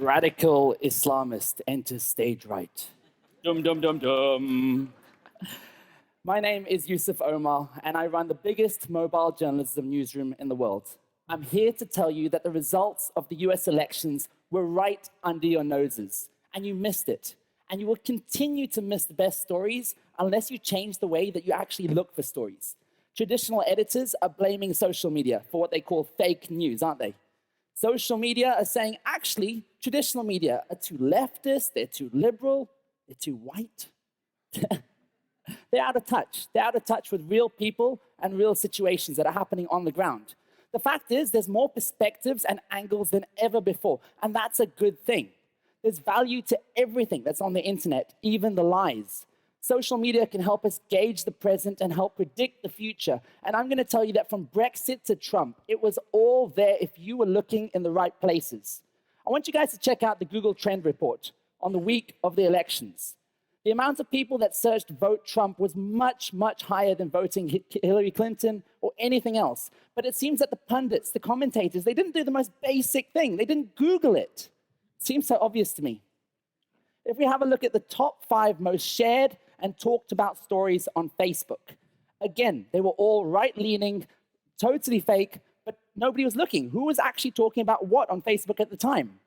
Radical Islamist enters stage right. Dum dum dum dum. My name is Yusuf Omar, and I run the biggest mobile journalism newsroom in the world. I'm here to tell you that the results of the US elections were right under your noses, and you missed it. And you will continue to miss the best stories unless you change the way that you actually look for stories. Traditional editors are blaming social media for what they call fake news, aren't they? Social media are saying, actually, traditional media are too leftist, they're too liberal, they're too white. They're out of touch. They're out of touch with real people and real situations that are happening on the ground. The fact is, there's more perspectives and angles than ever before, and that's a good thing. There's value to everything that's on the internet, even the lies. Social media can help us gauge the present and help predict the future. And I'm going to tell you that from Brexit to Trump, it was all there if you were looking in the right places. I want you guys to check out the Google Trend Report on the week of the elections. The amount of people that searched vote Trump was much, much higher than voting Hillary Clinton or anything else. But it seems that the pundits, the commentators, they didn't do the most basic thing. They didn't Google it. It seems so obvious to me. If we have a look at the top 5 most shared and talked about stories on Facebook, again, they were all right-leaning, totally fake, but nobody was looking. Who was actually talking about what on Facebook at the time?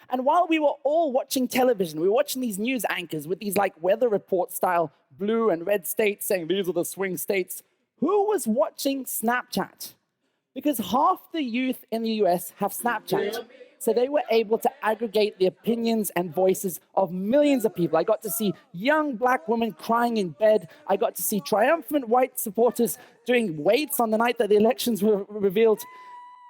And while we were all watching television, we were watching these news anchors with these like weather report style blue and red states saying these are the swing states, who was watching Snapchat? Because half the youth in the US have Snapchat. So they were able to aggregate the opinions and voices of millions of people. I got to see young black women crying in bed. I got to see triumphant white supporters doing weights on the night that the elections were revealed.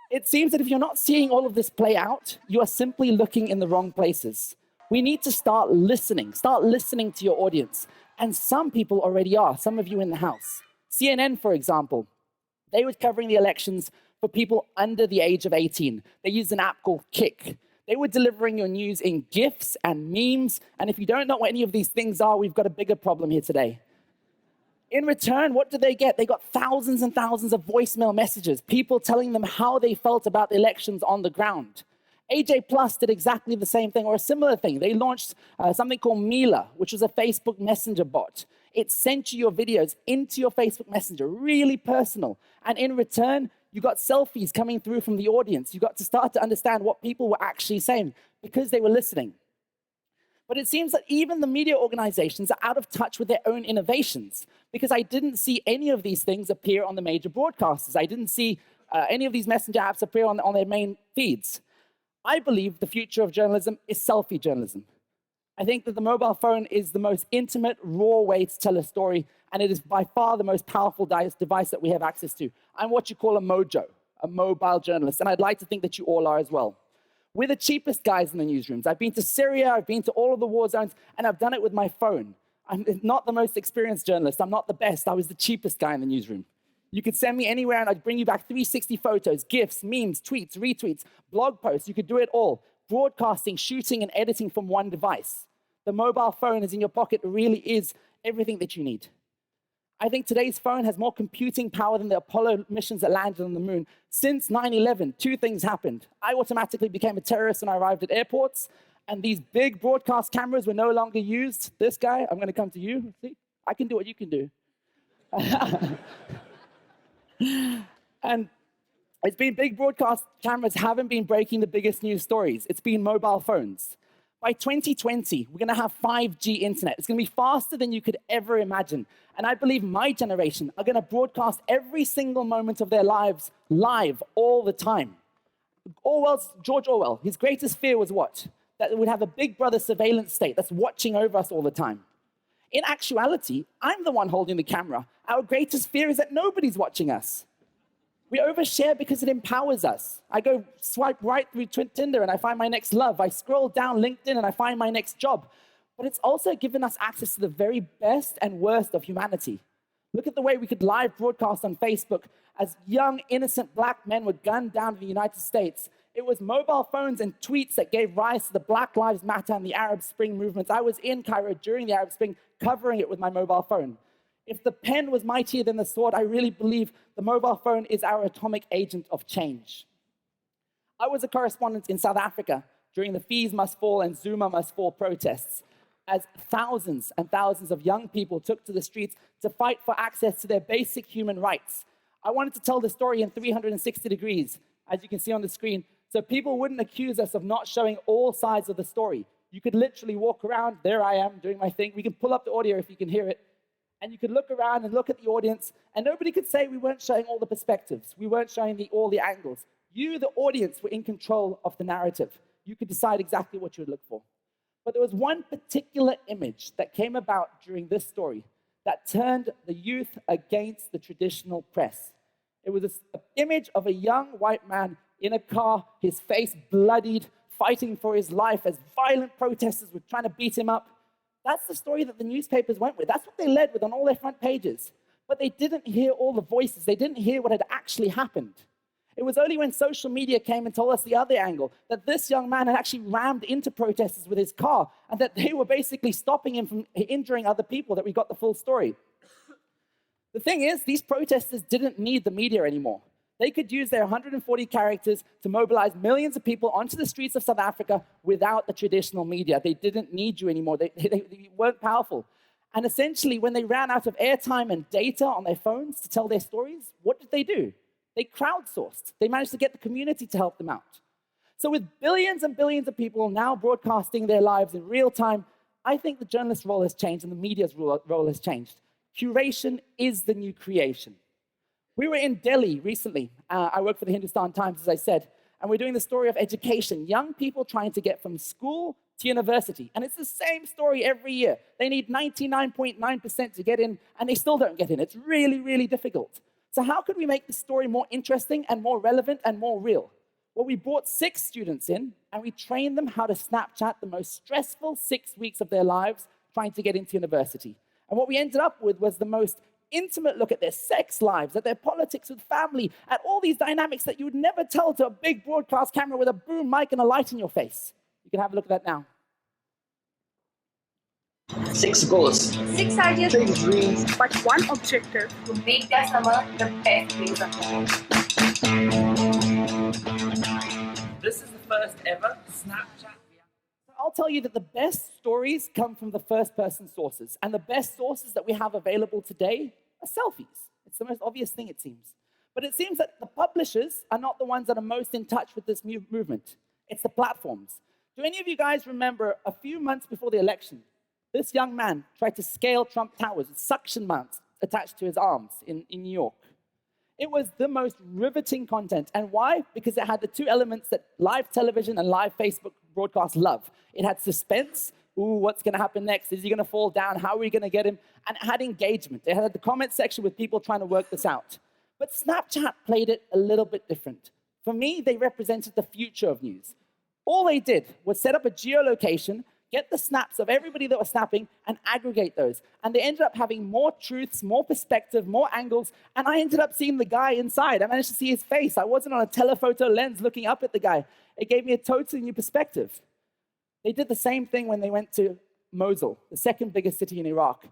It seems that if you're not seeing all of this play out, you are simply looking in the wrong places. We need to start listening to your audience. And some people already are, some of you in the house. CNN, for example, they were covering the elections for people under the age of 18. They used an app called Kick. They were delivering your news in GIFs and memes. And if you don't know what any of these things are, we've got a bigger problem here today. In return, what did they get? They got thousands and thousands of voicemail messages, people telling them how they felt about the elections on the ground. AJ Plus did exactly the same thing or a similar thing. They launched something called Mila, which was a Facebook Messenger bot. It sent you your videos into your Facebook Messenger, really personal. And in return, you got selfies coming through from the audience. You got to start to understand what people were actually saying because they were listening. But it seems that even the media organizations are out of touch with their own innovations because I didn't see any of these things appear on the major broadcasters. I didn't see any of these messenger apps appear on their main feeds. I believe the future of journalism is selfie journalism. I think that the mobile phone is the most intimate, raw way to tell a story, and it is by far the most powerful device that we have access to. I'm what you call a mojo, a mobile journalist, and I'd like to think that you all are as well. We're the cheapest guys in the newsrooms. I've been to Syria, I've been to all of the war zones, and I've done it with my phone. I'm not the most experienced journalist. I'm not the best. I was the cheapest guy in the newsroom. You could send me anywhere, and I'd bring you back 360 photos, GIFs, memes, tweets, retweets, blog posts. You could do it all. Broadcasting, shooting, and editing from one device. The mobile phone is in your pocket. It really is everything that you need. I think today's phone has more computing power than the Apollo missions that landed on the moon. Since 9/11, 2 things happened. I automatically became a terrorist when I arrived at airports, and these big broadcast cameras were no longer used. This guy, I'm going to come to you. See, I can do what you can do. And it's been big broadcast cameras haven't been breaking the biggest news stories. It's been mobile phones. By 2020, we're going to have 5G internet. It's going to be faster than you could ever imagine. And I believe my generation are going to broadcast every single moment of their lives live all the time. George Orwell, his greatest fear was what? That we'd have a big brother surveillance state that's watching over us all the time. In actuality, I'm the one holding the camera. Our greatest fear is that nobody's watching us. We overshare because it empowers us. I go swipe right through Tinder and I find my next love. I scroll down LinkedIn and I find my next job. But it's also given us access to the very best and worst of humanity. Look at the way we could live broadcast on Facebook as young, innocent black men were gunned down in the United States. It was mobile phones and tweets that gave rise to the Black Lives Matter and the Arab Spring movements. I was in Cairo during the Arab Spring, covering it with my mobile phone. If the pen was mightier than the sword, I really believe the mobile phone is our atomic agent of change. I was a correspondent in South Africa during the Fees Must Fall and Zuma Must Fall protests, as thousands and thousands of young people took to the streets to fight for access to their basic human rights. I wanted to tell the story in 360 degrees, as you can see on the screen, so people wouldn't accuse us of not showing all sides of the story. You could literally walk around, there I am doing my thing. We can pull up the audio if you can hear it. And you could look around and look at the audience, and nobody could say we weren't showing all the perspectives. We weren't showing all the angles. You, the audience, were in control of the narrative. You could decide exactly what you would look for. But there was one particular image that came about during this story that turned the youth against the traditional press. It was an image of a young white man in a car, his face bloodied, fighting for his life as violent protesters were trying to beat him up. That's the story that the newspapers went with. That's what they led with on all their front pages. But they didn't hear all the voices. They didn't hear what had actually happened. It was only when social media came and told us the other angle, that this young man had actually rammed into protesters with his car, and that they were basically stopping him from injuring other people, that we got the full story. The thing is, these protesters didn't need the media anymore. They could use their 140 characters to mobilize millions of people onto the streets of South Africa without the traditional media. They didn't need you anymore. They weren't powerful. And essentially, when they ran out of airtime and data on their phones to tell their stories, what did they do? They crowdsourced. They managed to get the community to help them out. So with billions and billions of people now broadcasting their lives in real time, I think the journalist's role has changed and the media's role has changed. Curation is the new creation. We were in Delhi recently. I work for the Hindustan Times, as I said, and we're doing the story of education, young people trying to get from school to university. And it's the same story every year. They need 99.9% to get in, and they still don't get in. It's really, really difficult. So how could we make the story more interesting and more relevant and more real? Well, we brought 6 students in, and we trained them how to Snapchat the most stressful 6 weeks of their lives trying to get into university. And what we ended up with was the most intimate look at their sex lives, at their politics with family, at all these dynamics that you would never tell to a big broadcast camera with a boom mic and a light in your face. You can have a look at that now. 6 goals. 6 ideas. 6 dreams. But one objective: to make their summer the best days of their life. This is the first ever Snapchat. I'll tell you that the best stories come from the first-person sources. And the best sources that we have available today are selfies. It's the most obvious thing, it seems. But it seems that the publishers are not the ones that are most in touch with this movement. It's the platforms. Do any of you guys remember a few months before the election, this young man tried to scale Trump Towers with suction mounts attached to his arms in New York? It was the most riveting content. And why? Because it had the 2 elements that live television and live Facebook broadcast love. It had suspense. Ooh, what's going to happen next? Is he going to fall down? How are we going to get him? And it had engagement. It had the comment section with people trying to work this out. But Snapchat played it a little bit different. For me, they represented the future of news. All they did was set up a geolocation, get the snaps of everybody that was snapping, and aggregate those. And they ended up having more truths, more perspective, more angles, and I ended up seeing the guy inside. I managed to see his face. I wasn't on a telephoto lens looking up at the guy. It gave me a totally new perspective. They did the same thing when they went to Mosul, the second biggest city in Iraq.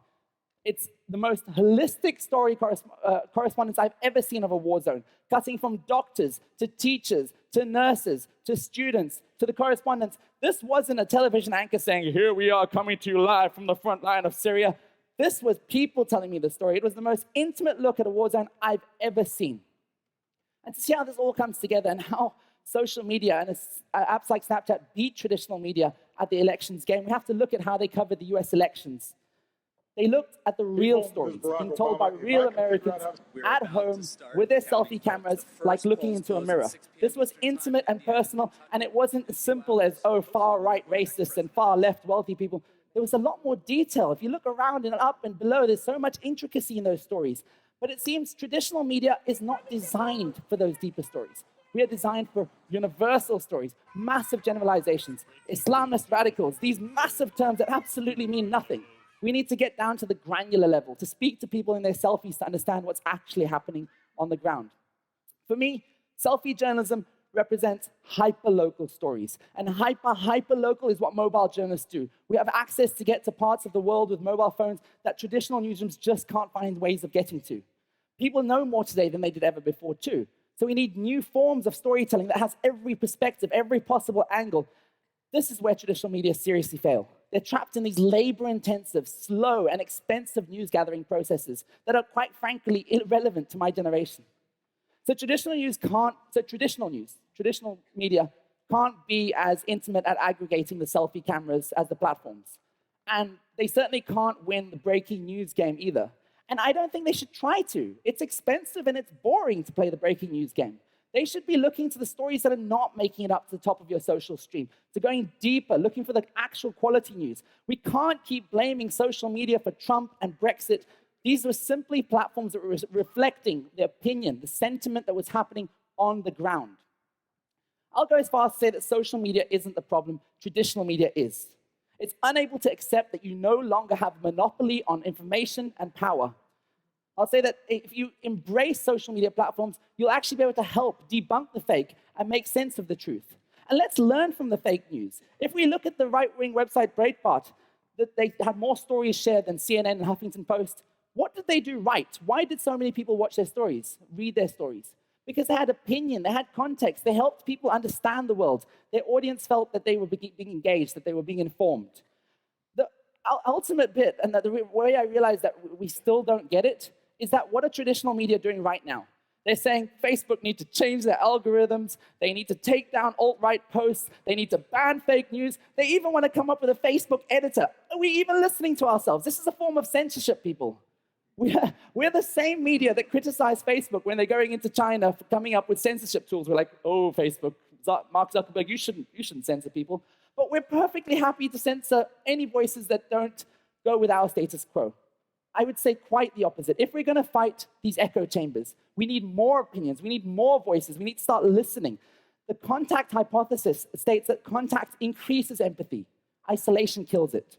It's the most holistic story correspondence I've ever seen of a war zone, cutting from doctors to teachers to nurses to students to the correspondents. This wasn't a television anchor saying, here we are coming to you live from the front line of Syria. This was people telling me the story. It was the most intimate look at a war zone I've ever seen. And to see how this all comes together and how social media and apps like Snapchat beat traditional media at the elections game, we have to look at how they covered the US elections. They looked at the real stories being told by real Americans at home with their selfie cameras, like looking into a mirror. This was intimate and personal, and it wasn't as simple as, oh, far-right racists and far-left wealthy people. There was a lot more detail. If you look around and up and below, there's so much intricacy in those stories. But it seems traditional media is not designed for those deeper stories. We are designed for universal stories, massive generalizations, Islamist radicals, these massive terms that absolutely mean nothing. We need to get down to the granular level, to speak to people in their selfies to understand what's actually happening on the ground. For me, selfie journalism represents hyper-local stories. And hyper-local is what mobile journalists do. We have access to get to parts of the world with mobile phones that traditional newsrooms just can't find ways of getting to. People know more today than they did ever before, too. So we need new forms of storytelling that has every perspective, every possible angle. This is where traditional media seriously fail. They're trapped in these labor-intensive, slow, and expensive news-gathering processes that are, quite frankly, irrelevant to my generation. So traditional media can't be as intimate at aggregating the selfie cameras as the platforms. And they certainly can't win the breaking news game either. And I don't think they should try to. It's expensive and it's boring to play the breaking news game. They should be looking to the stories that are not making it up to the top of your social stream, to going deeper, looking for the actual quality news. We can't keep blaming social media for Trump and Brexit. These were simply platforms that were reflecting the opinion, the sentiment that was happening on the ground. I'll go as far as to say that social media isn't the problem, traditional media is. It's unable to accept that you no longer have a monopoly on information and power. I'll say that if you embrace social media platforms, you'll actually be able to help debunk the fake and make sense of the truth. And let's learn from the fake news. If we look at the right-wing website Breitbart, that they had more stories shared than CNN and Huffington Post, what did they do right? Why did so many people watch their stories, read their stories? Because they had opinion, they had context, they helped people understand the world. Their audience felt that they were being engaged, that they were being informed. The ultimate bit, and the way I realized that we still don't get it, is that what are traditional media doing right now? They're saying Facebook need to change their algorithms, they need to take down alt-right posts, they need to ban fake news, they even want to come up with a Facebook editor. Are we even listening to ourselves? This is a form of censorship, people. We're the same media that criticize Facebook when they're going into China for coming up with censorship tools. We're like, oh, Facebook, Mark Zuckerberg, you shouldn't censor people. But we're perfectly happy to censor any voices that don't go with our status quo. I would say quite the opposite. If we're going to fight these echo chambers, we need more opinions, we need more voices, we need to start listening. The contact hypothesis states that contact increases empathy. Isolation kills it.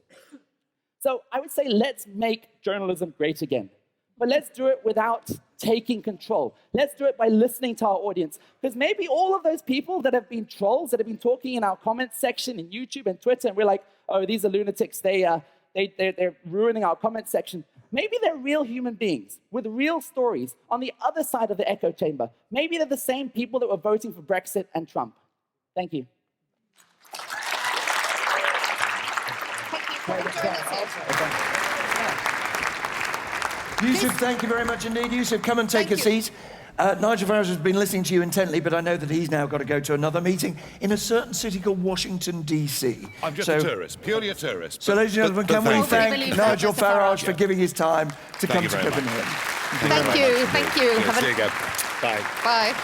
So I would say let's make journalism great again. But let's do it without taking control. Let's do it by listening to our audience. Because maybe all of those people that have been trolls, that have been talking in our comments section in YouTube and Twitter, and we're like, oh, these are lunatics, they're ruining our comment section. Maybe they're real human beings with real stories on the other side of the echo chamber. Maybe they're the same people that were voting for Brexit and Trump. Thank you. Yusuf, thank you very much indeed. Yusuf, come and take a seat. Nigel Farage has been listening to you intently, but I know that he's now got to go to another meeting in a certain city called Washington, D.C. I'm just a tourist, purely a tourist. So, ladies and gentlemen, can we thank Nigel Farage for giving his time to come to Copenhagen? Thank you. Thank you. Yes, there you go. Bye. Bye.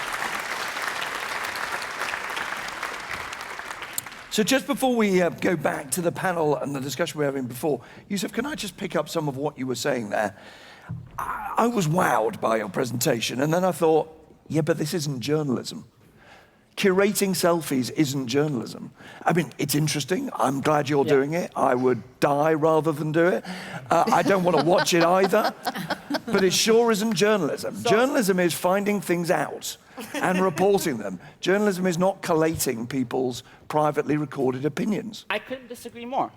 So just before we go back to the panel and the discussion we were having before, Yusuf, can I just pick up some of what you were saying there? I was wowed by your presentation, and then I thought, yeah, but this isn't journalism. Curating selfies isn't journalism. I mean, it's interesting. I'm glad you're doing it. I would die rather than do it. I don't want to watch it either, but it sure isn't journalism. Journalism is finding things out and reporting them. Journalism is not collating people's privately recorded opinions. I couldn't disagree more.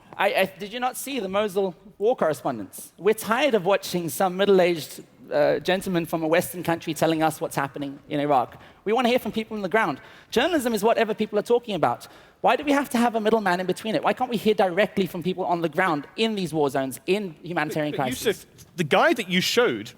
Did you not see the Mosul war correspondence? We're tired of watching some middle-aged gentleman from a Western country telling us what's happening in Iraq. We want to hear from people on the ground. Journalism is whatever people are talking about. Why do we have to have a middleman in between it? Why can't we hear directly from people on the ground in these war zones, in humanitarian crises? Yusuf, the guy that you showed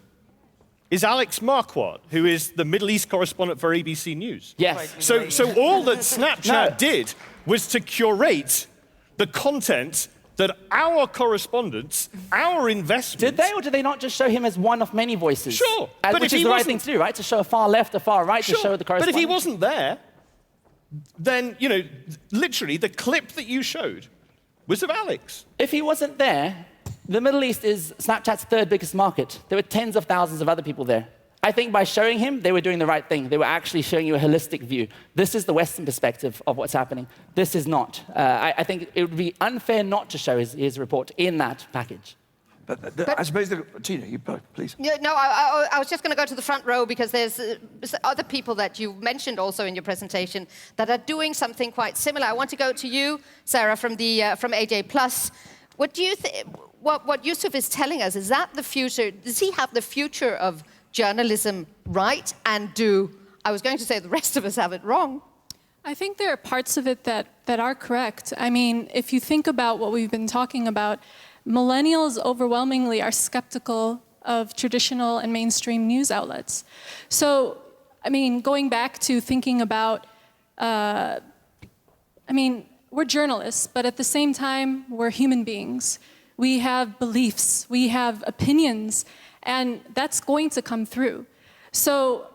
is Alex Marquardt, who is the Middle East correspondent for ABC News. Yes. So all that Snapchat did was to curate the content that our correspondents, our investments... Did they, or did they not just show him as one of many voices? Sure. Which is the right thing to do, right? To show a far left, a far right, to show the correspondence. But if he wasn't there, then, you know, literally the clip that you showed was of Alex. If he wasn't there, the Middle East is Snapchat's third biggest market. There were tens of thousands of other people there. I think by showing him, they were doing the right thing. They were actually showing you a holistic view. This is the Western perspective of what's happening. This is not. I think it would be unfair not to show his report in that package. But I suppose, Tina, you please. No, I was just going to go to the front row because there's other people that you mentioned also in your presentation that are doing something quite similar. I want to go to you, Sarah, from AJ Plus. What do you think? What Yusuf is telling us, is that the future? Does he have the future of journalism right, and do, I was going to say, the rest of us have it wrong? I think there are parts of it that are correct. I mean, if you think about what we've been talking about, millennials overwhelmingly are skeptical of traditional and mainstream news outlets. So, I mean, going back to thinking about, I mean, we're journalists, but at the same time, we're human beings. We have beliefs, we have opinions, and that's going to come through. So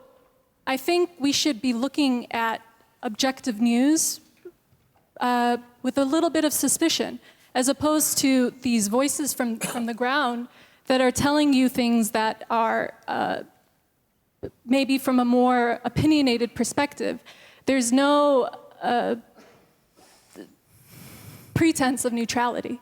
I think we should be looking at objective news with a little bit of suspicion, as opposed to these voices from the ground that are telling you things that are maybe from a more opinionated perspective. There's no pretense of neutrality.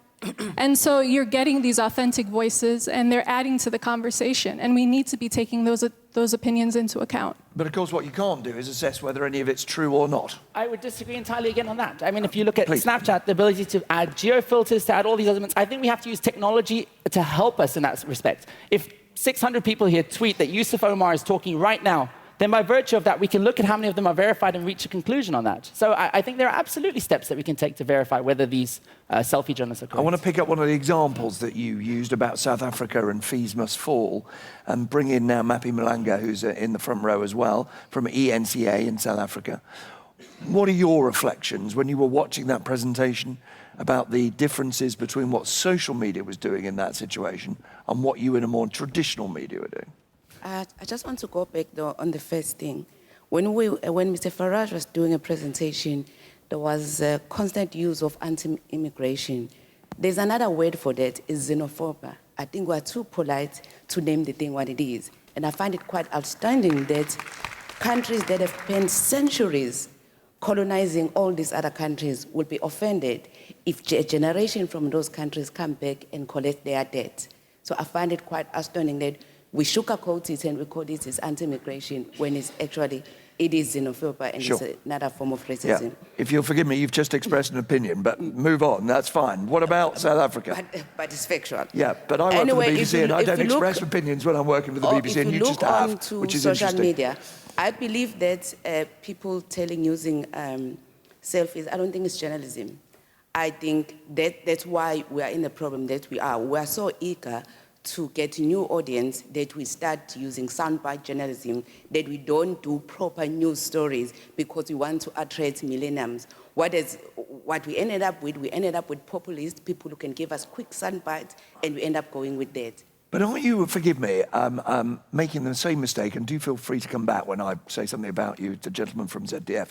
And so you're getting these authentic voices, and they're adding to the conversation, and we need to be taking those opinions into account. But of course, what you can't do is assess whether any of it's true or not. I would disagree entirely again on that. I mean, if you look at Snapchat, the ability to add geo-filters, to add all these elements, I think we have to use technology to help us in that respect. If 600 people here tweet that Yusuf Omar is talking right now, then by virtue of that, we can look at how many of them are verified and reach a conclusion on that. So I think there are absolutely steps that we can take to verify whether these selfie journalists are correct. I want to pick up one of the examples that you used about South Africa and fees must fall, and bring in now Mappy Malanga, who's in the front row as well, from ENCA in South Africa. What are your reflections when you were watching that presentation about the differences between what social media was doing in that situation and what you in a more traditional media were doing? I just want to go back though on the first thing. When Mr. Farage was doing a presentation, there was a constant use of anti-immigration. There's another word for that, is xenophobia. I think we're too polite to name the thing what it is. And I find it quite outstanding that countries that have spent centuries colonizing all these other countries will be offended if a generation from those countries come back and collect their debt. So I find it quite astounding that we sugarcoat it and we call it as anti-immigration when it's actually, it is xenophobia and Sure. it's another form of racism. Yeah. If you'll forgive me, you've just expressed an opinion, but move on, that's fine. What about South Africa? But it's factual. Yeah, but I work Anyway, for the if BBC you- and I if don't you look- express opinions when I'm working for the BBC, and you just have, which is social interesting. media, I believe that people using selfies, I don't think it's journalism. I think that's why we are in the problem that we are. We are so eager to get a new audience that we start using soundbite journalism, that we don't do proper news stories because we want to attract millennials. What we ended up with populists, people who can give us quick soundbites, and we end up going with that. But are you, forgive me, making the same mistake, and do feel free to come back when I say something about you, the gentleman from ZDF.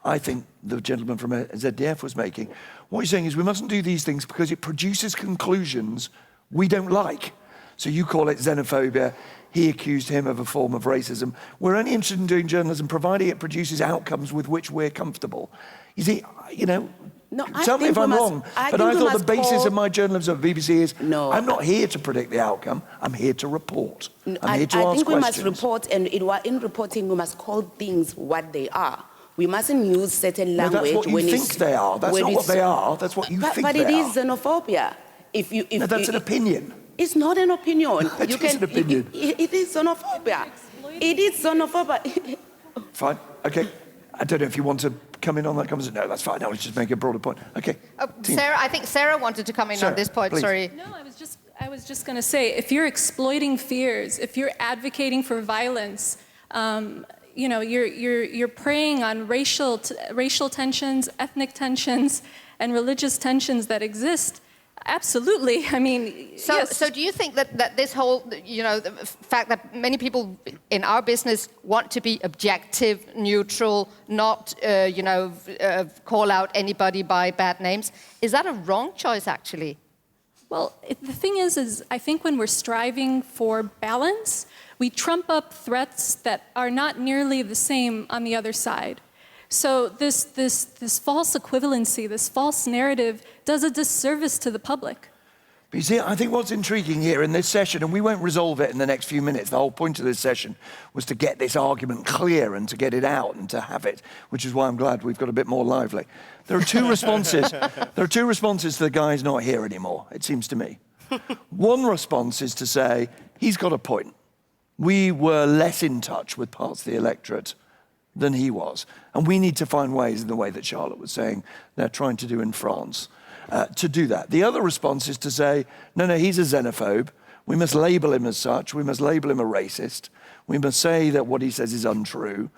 I think the gentleman from ZDF was making. What he's saying is we mustn't do these things because it produces conclusions we don't like. So you call it xenophobia. He accused him of a form of racism. We're only interested in doing journalism providing it produces outcomes with which we're comfortable. You see, you know, No, tell me if I'm wrong, but I thought the basis of my journalism at BBC is I'm not here to predict the outcome, I'm here to report. I'm here to ask questions. I think we must report, and in reporting we must call things what they are. We mustn't use certain language that's what you think they are. That's not what they are. That's what you think they are. But it is xenophobia. No, that's an opinion. It's not an opinion. It is an opinion. It is xenophobia. It is xenophobia. Fine. Okay. I don't know if you want to come in on that conversation. No, that's fine. I was just making a broader point. Okay. Sarah, I think Sarah wanted to come in on this point. Please. Sorry. No, I was just going to say, if you're exploiting fears, if you're advocating for violence, you know, you're preying on racial tensions, ethnic tensions, and religious tensions that exist. Absolutely. I mean, yes. So do you think that this whole, you know, the fact that many people in our business want to be objective, neutral, not, you know, call out anybody by bad names, is that a wrong choice, actually? Well, the thing is I think when we're striving for balance, we trump up threats that are not nearly the same on the other side. So this false equivalency, this false narrative, does a disservice to the public. But you see, I think what's intriguing here in this session, and we won't resolve it in the next few minutes, the whole point of this session was to get this argument clear and to get it out and to have it, which is why I'm glad we've got a bit more lively. There are two responses. There are two responses to the guy's not here anymore, it seems to me. One response is to say, he's got a point. We were less in touch with parts of the electorate than he was. And we need to find ways, in the way that Charlotte was saying they're trying to do in France, to do that. The other response is to say, no, he's a xenophobe. We must label him as such. We must label him a racist. We must say that what he says is untrue.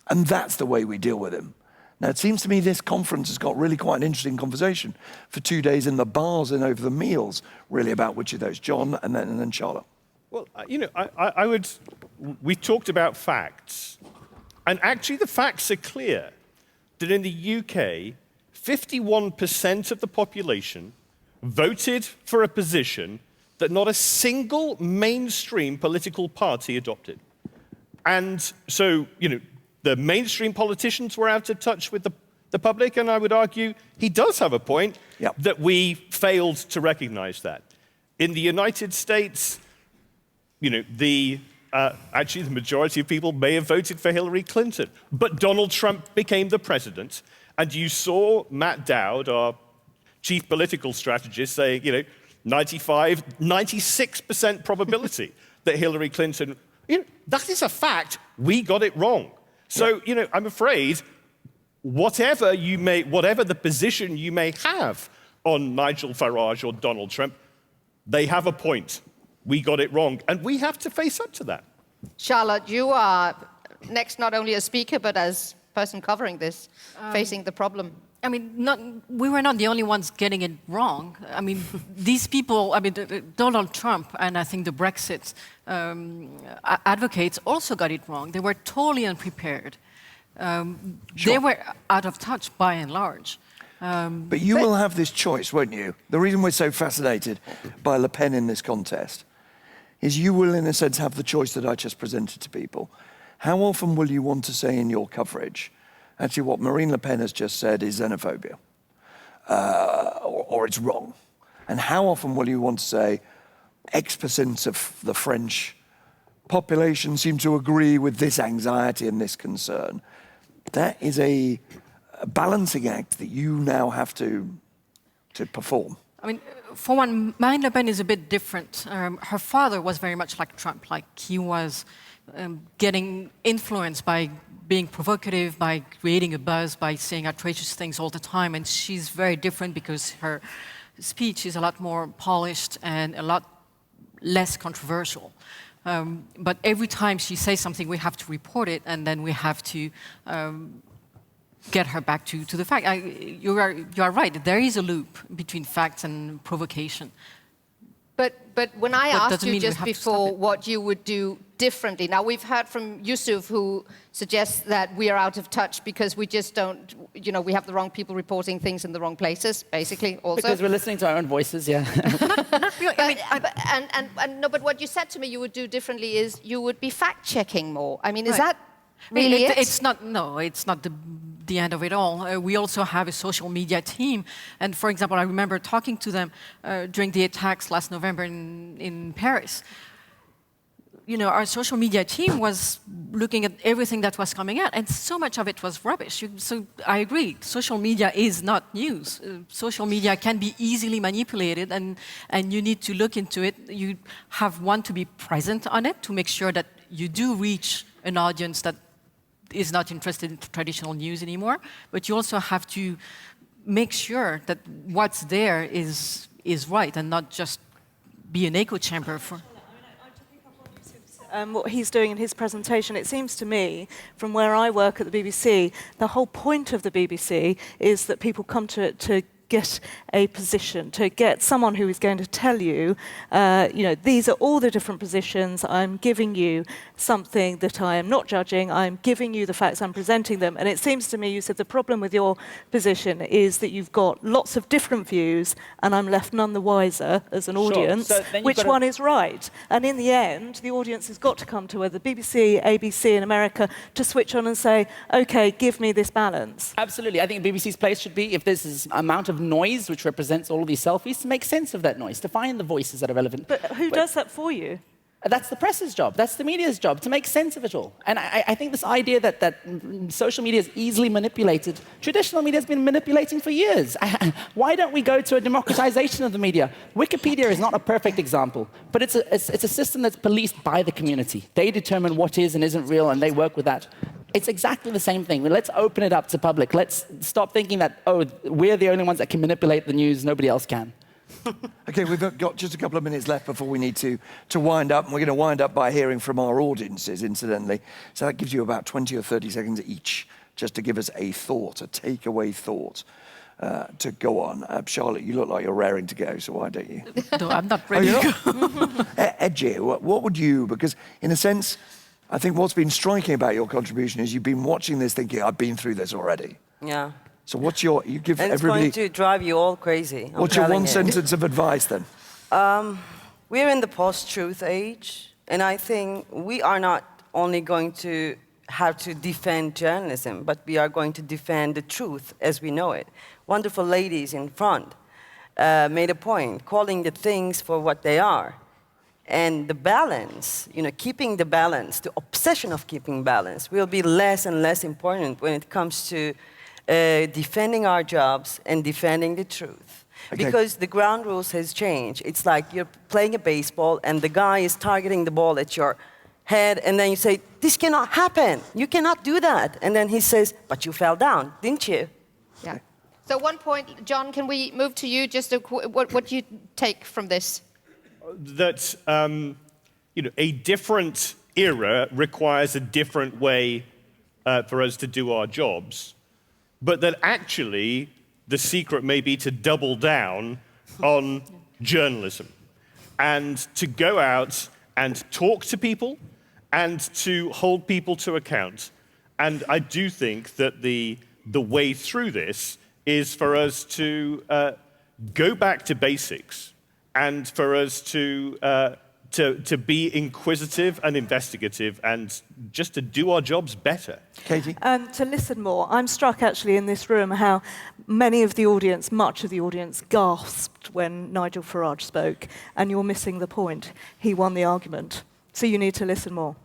And that's the way we deal with him. Now, it seems to me this conference has got really quite an interesting conversation for 2 days in the bars and over the meals, really, about which of those, John and then Charlotte. Well, we talked about facts. And actually, the facts are clear that in the UK, 51% of the population voted for a position that not a single mainstream political party adopted. And so, the mainstream politicians were out of touch with the public, and I would argue he does have a point that we failed to recognize that. In the United States, actually the majority of people may have voted for Hillary Clinton, but Donald Trump became the president, and you saw Matt Dowd, our chief political strategist, saying, 96% probability that Hillary Clinton, that is a fact, we got it wrong. So, I'm afraid whatever the position you may have on Nigel Farage or Donald Trump, they have a point. We got it wrong, and we have to face up to that. Charlotte, you are next not only as speaker, but as person covering this, facing the problem. I mean, we were not the only ones getting it wrong. I mean, these people, Donald Trump and I think the Brexit advocates also got it wrong. They were totally unprepared. They were out of touch by and large. But you will have this choice, won't you? The reason we're so fascinated by Le Pen in this contest is you will, in a sense, have the choice that I just presented to people. How often will you want to say in your coverage, actually what Marine Le Pen has just said is xenophobia, or it's wrong? And how often will you want to say, X% of the French population seem to agree with this anxiety and this concern? That is a balancing act that you now have to perform. I mean, for one, Marine Le Pen is a bit different. Her father was very much like Trump, like he was getting influenced by being provocative, by creating a buzz, by saying outrageous things all the time. And she's very different because her speech is a lot more polished and a lot less controversial. But every time she says something, we have to report it, and then we have to get her back to the fact. You are right. There is a loop between facts and provocation. But when I asked you just before what you would do differently, now we've heard from Yusuf, who suggests that we are out of touch because we just don't, we have the wrong people reporting things in the wrong places, basically, also. Because we're listening to our own voices, yeah. But what you said to me you would do differently is you would be fact-checking more. I mean, is that really it? It's not the end of it all. We also have a social media team. And for example, I remember talking to them during the attacks last November in Paris. Our social media team was looking at everything that was coming out, and so much of it was rubbish. So I agree, social media is not news. Social media can be easily manipulated, and you need to look into it. You want to be present on it to make sure that you do reach an audience that is not interested in traditional news anymore, but you also have to make sure that what's there is right and not just be an echo chamber for... what he's doing in his presentation, it seems to me, from where I work at the BBC, the whole point of the BBC is that people come to it to get a position, to get someone who is going to tell you, these are all the different positions, I'm giving you something that I am not judging, I'm giving you the facts, I'm presenting them. And it seems to me, you said the problem with your position is that you've got lots of different views and I'm left none the wiser as an audience, which one is right. And in the end, the audience has got to come to where the BBC, ABC in America to switch on and say, okay, give me this balance. Absolutely. I think BBC's place should be, if there's this amount of noise which represents all of these selfies, to make sense of that noise, to find the voices that are relevant. But who does that for you? That's the press's job. That's the media's job, to make sense of it all. And I think this idea that social media is easily manipulated, traditional media has been manipulating for years. Why don't we go to a democratization of the media? Wikipedia is not a perfect example, but it's a system that's policed by the community. They determine what is and isn't real, and they work with that. It's exactly the same thing. Let's open it up to public. Let's stop thinking that, oh, we're the only ones that can manipulate the news, nobody else can. Okay, we've got just a couple of minutes left before we need to wind up, and we're going to wind up by hearing from our audiences, incidentally. So that gives you about 20 or 30 seconds each, just to give us a thought, a takeaway thought to go on. Charlotte, you look like you're raring to go, so why don't you? No, I'm not ready to go. Edgy, what would you, because in a sense, I think what's been striking about your contribution is you've been watching this thinking, I've been through this already. Yeah. So what's your, you give and everybody... it's going to drive you all crazy. What's your one sentence of advice then? We're in the post-truth age, and I think we are not only going to have to defend journalism, but we are going to defend the truth as we know it. Wonderful ladies in front made a point, calling the things for what they are. And the balance, keeping the balance, the obsession of keeping balance will be less and less important when it comes to defending our jobs and defending the truth. Okay. Because the ground rules has changed. It's like you're playing a baseball and the guy is targeting the ball at your head, and then you say, this cannot happen. You cannot do that. And then he says, but you fell down, didn't you? Yeah. So one point, John, can we move to you? Just what do you take from this? That a different era requires a different way for us to do our jobs, but that actually the secret may be to double down on journalism and to go out and talk to people and to hold people to account. And I do think that the way through this is for us to go back to basics, and for us to be inquisitive and investigative and just to do our jobs better. Katie? To listen more. I'm struck actually in this room how many of the audience, much of the audience, gasped when Nigel Farage spoke, and you're missing the point. He won the argument. So you need to listen more.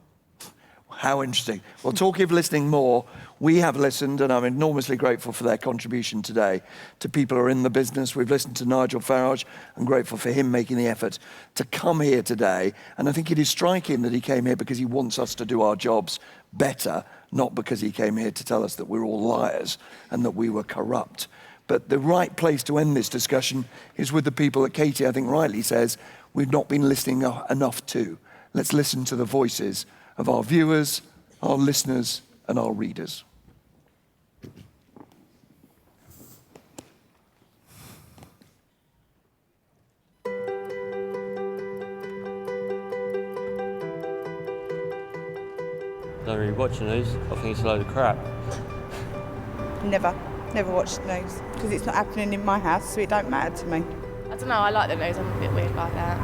How interesting. Well, talking of listening more, we have listened, and I'm enormously grateful for their contribution today, to people who are in the business. We've listened to Nigel Farage. I'm grateful for him making the effort to come here today. And I think it is striking that he came here because he wants us to do our jobs better, not because he came here to tell us that we're all liars and that we were corrupt. But the right place to end this discussion is with the people that Katie, I think, rightly says we've not been listening enough to. Let's listen to the voices of our viewers, our listeners, and our readers. I don't really watch the news. I think it's a load of crap. Never watch the news, because it's not happening in my house, so it don't matter to me. I don't know, I like the news, I'm a bit weird like that.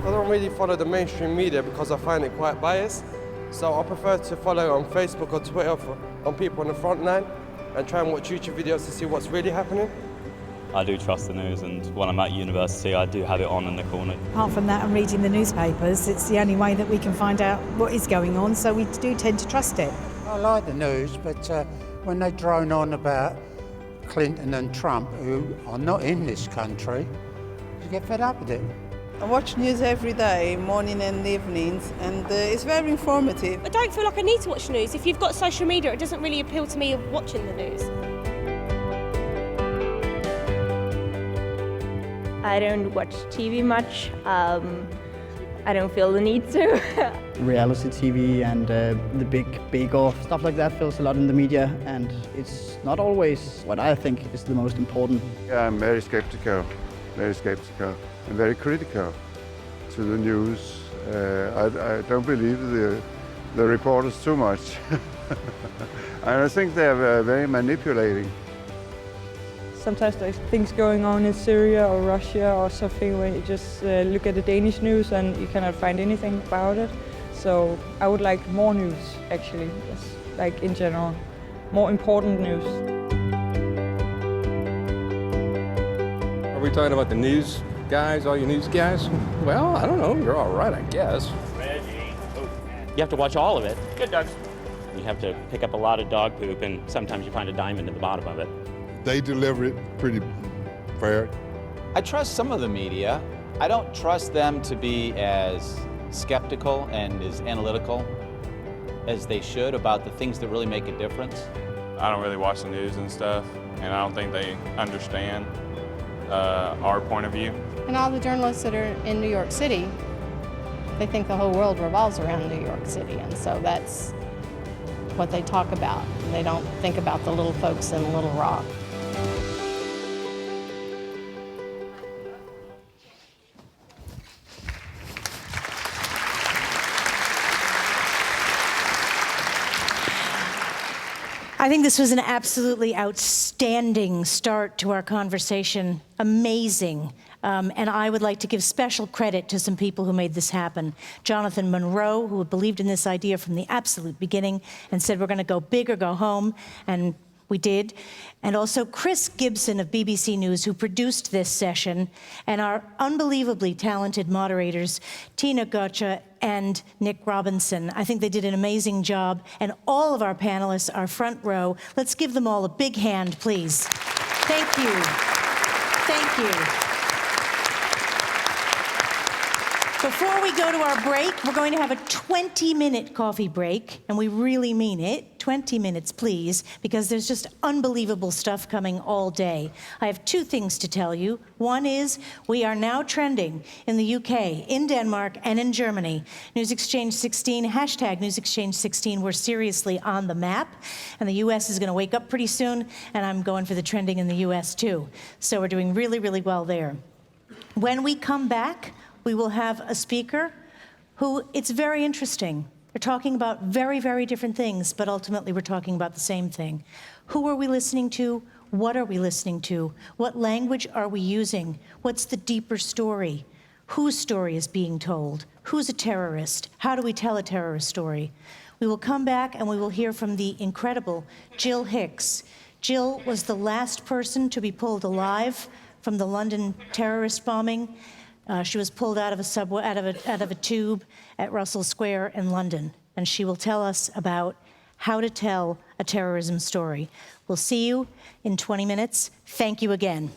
I don't really follow the mainstream media because I find it quite biased. So I prefer to follow on Facebook or Twitter on people on the front line and try and watch YouTube videos to see what's really happening. I do trust the news, and when I'm at university I do have it on in the corner. Apart from that and reading the newspapers, it's the only way that we can find out what is going on, so we do tend to trust it. I like the news, but when they drone on about Clinton and Trump, who are not in this country, you get fed up with it. I watch news every day, morning and evenings, and it's very informative. I don't feel like I need to watch news. If you've got social media, it doesn't really appeal to me of watching the news. I don't watch TV much. I don't feel the need to. Reality TV and the big bake-off, stuff like that fills a lot in the media, and it's not always what I think is the most important. Yeah, I'm very skeptical, and very critical to the news. I don't believe the reporters too much. And I think they're very manipulating. Sometimes there's things going on in Syria or Russia or something where you just look at the Danish news and you cannot find anything about it. So I would like more news, actually, yes, like in general, more important news. Are we talking about the news guys, all you news guys? Well, I don't know, you're all right, I guess. You have to watch all of it. Good dogs. You have to pick up a lot of dog poop, and sometimes you find a diamond at the bottom of it. They deliver it pretty fair. I trust some of the media. I don't trust them to be as skeptical and as analytical as they should about the things that really make a difference? I don't really watch the news and stuff, and I don't think they understand our point of view. And all the journalists that are in New York City, they think the whole world revolves around New York City, and so that's what they talk about. They don't think about the little folks in Little Rock. I think this was an absolutely outstanding start to our conversation. Amazing. And I would like to give special credit to some people who made this happen. Jonathan Monroe, who believed in this idea from the absolute beginning and said we're going to go big or go home, and we did. And also Chris Gibson of BBC News, who produced this session, and our unbelievably talented moderators, Tina Gotcha and Nick Robinson. I think they did an amazing job. And all of our panelists, our front row, let's give them all a big hand, please. Thank you. Thank you. Before we go to our break, we're going to have a 20-minute coffee break, and we really mean it. 20 minutes, please, because there's just unbelievable stuff coming all day. I have two things to tell you. One is we are now trending in the UK, in Denmark, and in Germany. News Exchange 16, hashtag News Exchange 16, we're seriously on the map, and the US is going to wake up pretty soon, and I'm going for the trending in the US too. So we're doing really, really well there. When we come back, we will have a speaker who, it's very interesting. They're talking about very, very different things, but ultimately we're talking about the same thing. Who are we listening to? What are we listening to? What language are we using? What's the deeper story? Whose story is being told? Who's a terrorist? How do we tell a terrorist story? We will come back and we will hear from the incredible Jill Hicks. Jill was the last person to be pulled alive from the London terrorist bombing. She was pulled out of a subway, out of a tube at Russell Square in London, and she will tell us about how to tell a terrorism story. We'll see you in 20 minutes. Thank you again.